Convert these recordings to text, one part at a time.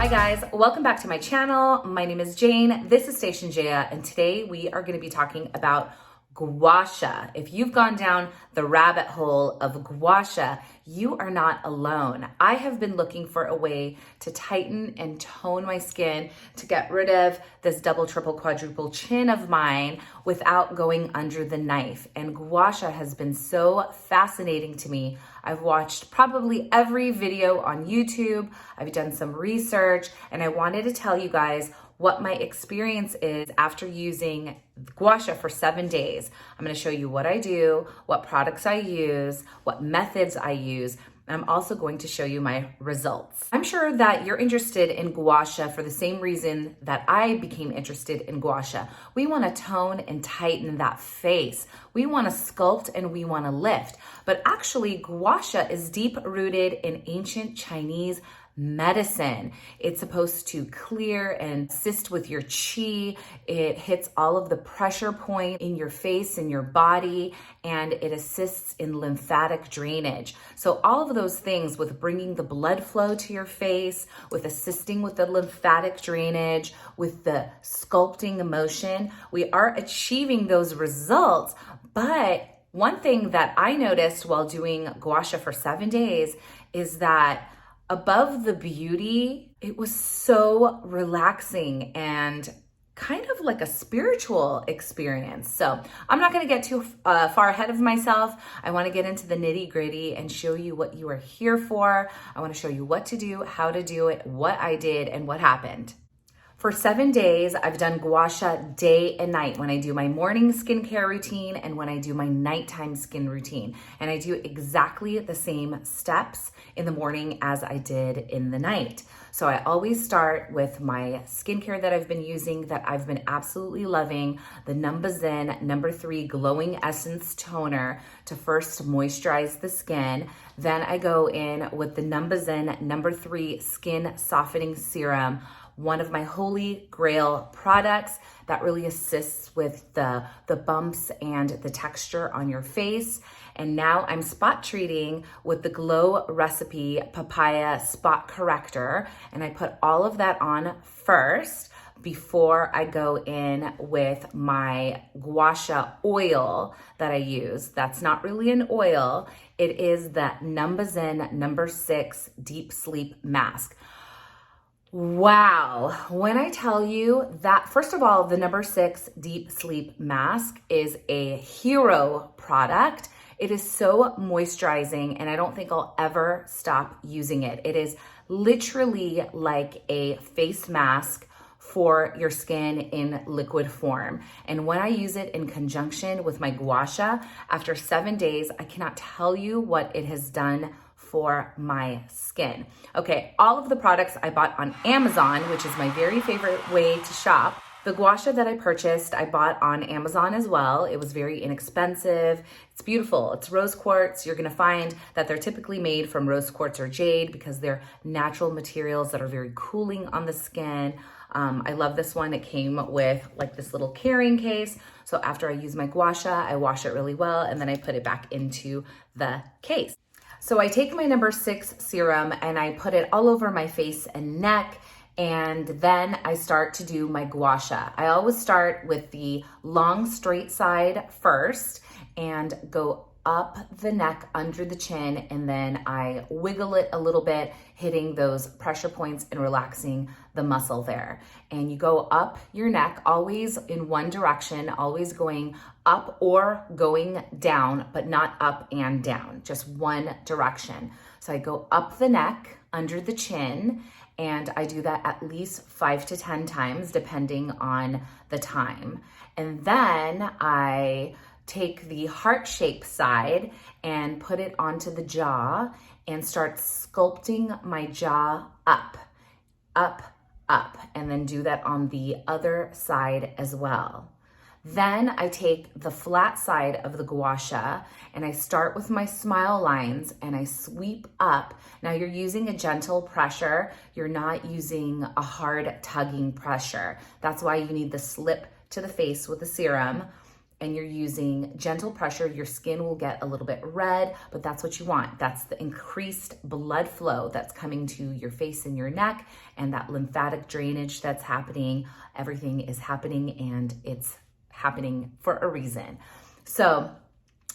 Hi guys, welcome back to my channel. My name is Jane, this is Station Jaya, and today we are going to be talking about Gua Sha. If you've gone down the rabbit hole of Gua Sha, you are not alone. I have been looking for a way to tighten and tone my skin to get rid of this double, triple, quadruple chin of mine without going under the knife. And Gua Sha has been so fascinating to me. I've watched probably every video on YouTube. I've done some research, and I wanted to tell you guys what my experience is after using Gua Sha for 7 days. I'm going to show you what I do, what products I use, what methods I use. I'm also going to show you my results. I'm sure that you're interested in Gua Sha for the same reason that I became interested in Gua Sha. We want to tone and tighten that face. We want to sculpt and we want to lift. But actually, Gua Sha is deep rooted in ancient Chinese medicine. It's supposed to clear and assist with your qi. It hits all of the pressure point in your face and your body, and it assists in lymphatic drainage. So all of those things with bringing the blood flow to your face, with assisting with the lymphatic drainage, with the sculpting motion, we are achieving those results. But one thing that I noticed while doing Gua Sha for 7 days is that above the beauty, it was so relaxing and kind of like a spiritual experience. So I'm not going to get too far ahead of myself. I want to get into the nitty gritty and show you what you are here for. I want to show you what to do, how to do it, what I did, and what happened. For 7 days, I've done Gua Sha day and night when I do my morning skincare routine and when I do my nighttime skin routine. And I do exactly the same steps in the morning as I did in the night. So I always start with my skincare that I've been using that I've been absolutely loving, the Numbuzin No. 3 Glowing Essence Toner to first moisturize the skin. Then I go in with the Numbuzin No. 3 Skin Softening Serum, one of my holy grail products that really assists with the bumps and the texture on your face. And now I'm spot treating with the Glow Recipe Papaya Spot Corrector. And I put all of that on first before I go in with my Gua Sha oil that I use. That's not really an oil. It is the Numbuzin No. 6 Deep Sleep Mask. Wow, when I tell you that, first of all, the No. 6 Deep Sleep Mask is a hero product. It is so moisturizing, and I don't think I'll ever stop using it. It is literally like a face mask for your skin in liquid form. And when I use it in conjunction with my Gua Sha, after 7 days, I cannot tell you what it has done for my skin. Okay, all of the products I bought on Amazon, which is my very favorite way to shop. The Gua Sha that I purchased, I bought on Amazon as well. It was very inexpensive. It's beautiful. It's rose quartz. You're gonna find that they're typically made from rose quartz or jade because they're natural materials that are very cooling on the skin. I love this one. It came with like this little carrying case. So after I use my Gua Sha, I wash it really well and then I put it back into the case. So I take my No. 6 serum and I put it all over my face and neck, and then I start to do my Gua Sha. I always start with the long straight side first and go up the neck under the chin, and then I wiggle it a little bit, hitting those pressure points and relaxing the muscle there. And you go up your neck, always in one direction, always going up or going down, but not up and down, just one direction. So I go up the neck, under the chin, and I do that at least 5 to 10 times, depending on the time. And then I take the heart-shaped side and put it onto the jaw and start sculpting my jaw up, up, up, and then do that on the other side as well. Then I take the flat side of the Gua Sha and I start with my smile lines and I sweep up. Now you're using a gentle pressure. You're not using a hard tugging pressure. That's why you need the slip to the face with the serum. and you're using gentle pressure, your skin will get a little bit red, but that's what you want. That's the increased blood flow that's coming to your face and your neck, and that lymphatic drainage that's happening. Everything is happening, and it's happening for a reason. So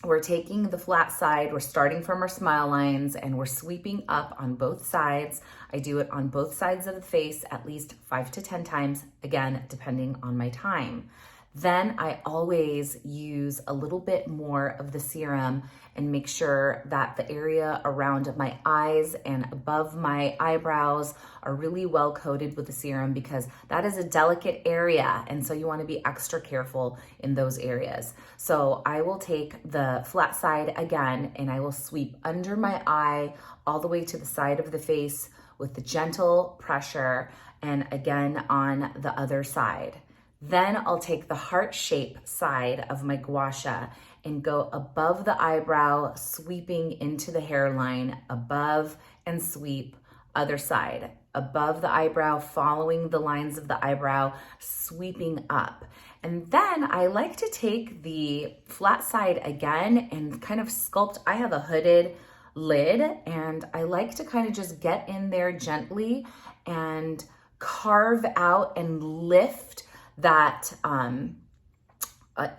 we're taking the flat side, we're starting from our smile lines, and we're sweeping up on both sides. I do it on both sides of the face at least 5 to 10 times, again, depending on my time. Then I always use a little bit more of the serum and make sure that the area around my eyes and above my eyebrows are really well coated with the serum, because that is a delicate area. And so you want to be extra careful in those areas. So I will take the flat side again, and I will sweep under my eye all the way to the side of the face with the gentle pressure, and again on the other side. Then I'll take the heart shape side of my gua sha and go above the eyebrow, sweeping into the hairline, above, and sweep other side. Above the eyebrow, following the lines of the eyebrow, sweeping up. And then I like to take the flat side again and kind of sculpt. I have a hooded lid, and I like to kind of just get in there gently and carve out and lift that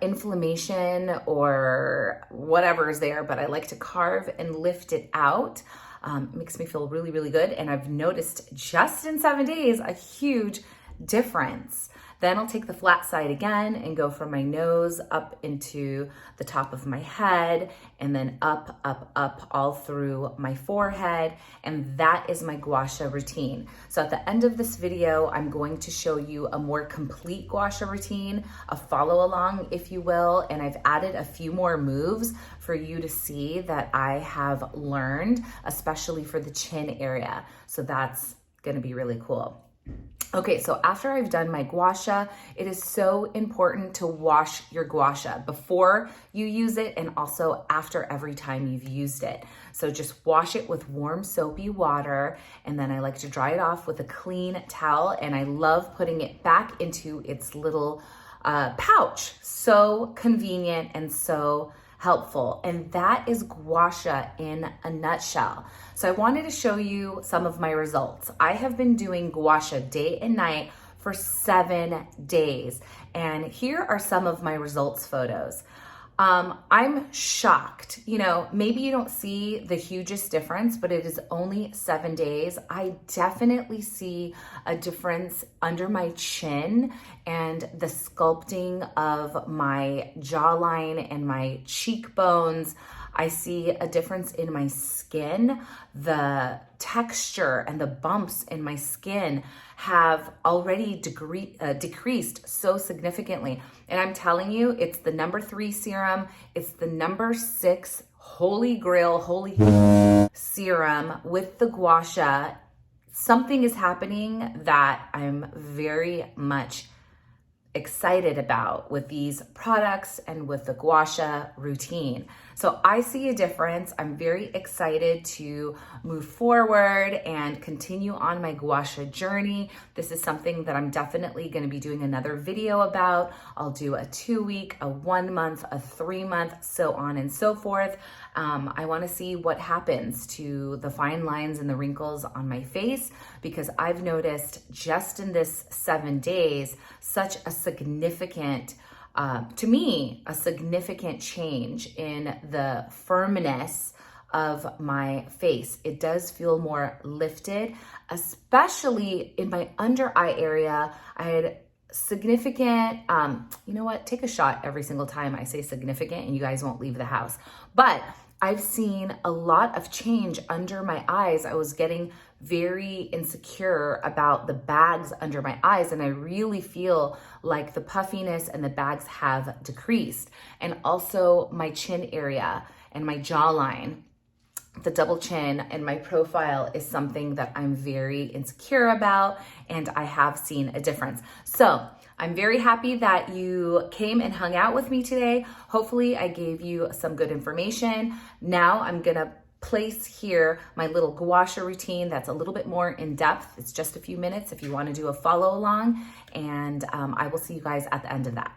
inflammation or whatever is there, but I like to carve and lift it out. It makes me feel really, really good. And I've noticed just in 7 days, a huge difference. Then I'll take the flat side again and go from my nose up into the top of my head, and then up, up, up all through my forehead. And that is my gua sha routine. So at the end of this video, I'm going to show you a more complete gua sha routine, a follow along, if you will. And I've added a few more moves for you to see that I have learned, especially for the chin area. So that's gonna be really cool. Okay, so after I've done my gua sha, it is so important to wash your gua sha before you use it, and also after every time you've used it. So just wash it with warm soapy water, and then I like to dry it off with a clean towel, and I love putting it back into its little pouch. So convenient and so helpful. And that is gua sha in a nutshell. So I wanted to show you some of my results. I have been doing gua sha day and night for 7 days. And here are some of my results photos. I'm shocked. You know, maybe you don't see the hugest difference, but it is only 7 days. I definitely see a difference under my chin and the sculpting of my jawline and my cheekbones. I see a difference in my skin. The texture and the bumps in my skin have already decreased so significantly. And I'm telling you, it's the number 3 serum. It's the number 6 holy grail, holy serum with the gua sha. Something is happening that I'm very much excited about with these products and with the gua sha routine. So I see a difference. I'm very excited to move forward and continue on my gua sha journey. This is something that I'm definitely going to be doing another video about. I'll do a 2-week, a 1 month, a 3 month, so on and so forth. I want to see what happens to the fine lines and the wrinkles on my face, because I've noticed just in this 7 days, such a significant, to me, a significant change in the firmness of my face. It does feel more lifted, especially in my under eye area. I had significant, you know what, take a shot every single time I say significant and you guys won't leave the house. But I've seen a lot of change under my eyes. I was getting very insecure about the bags under my eyes, and I really feel like the puffiness and the bags have decreased. And also my chin area and my jawline, the double chin and my profile is something that I'm very insecure about, and I have seen a difference. So I'm very happy that you came and hung out with me today. Hopefully I gave you some good information. Now I'm gonna place here my little gua sha routine that's a little bit more in depth. It's just a few minutes if you wanna do a follow along, and I will see you guys at the end of that.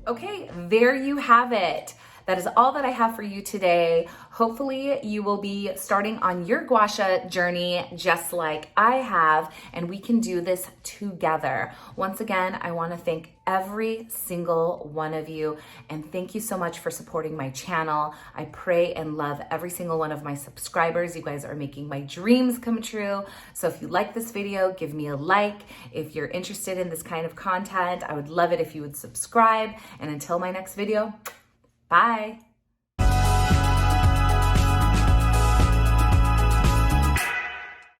Okay, there you have it. That is all that I have for you today. Hopefully you will be starting on your gua sha journey just like I have, and we can do this together. Once again, I want to thank every single one of you, and thank you so much for supporting my channel. I pray and love every single one of my subscribers. You guys are making my dreams come true. So if you like this video, give me a like. If you're interested in this kind of content, I would love it if you would subscribe. And until my next video, bye.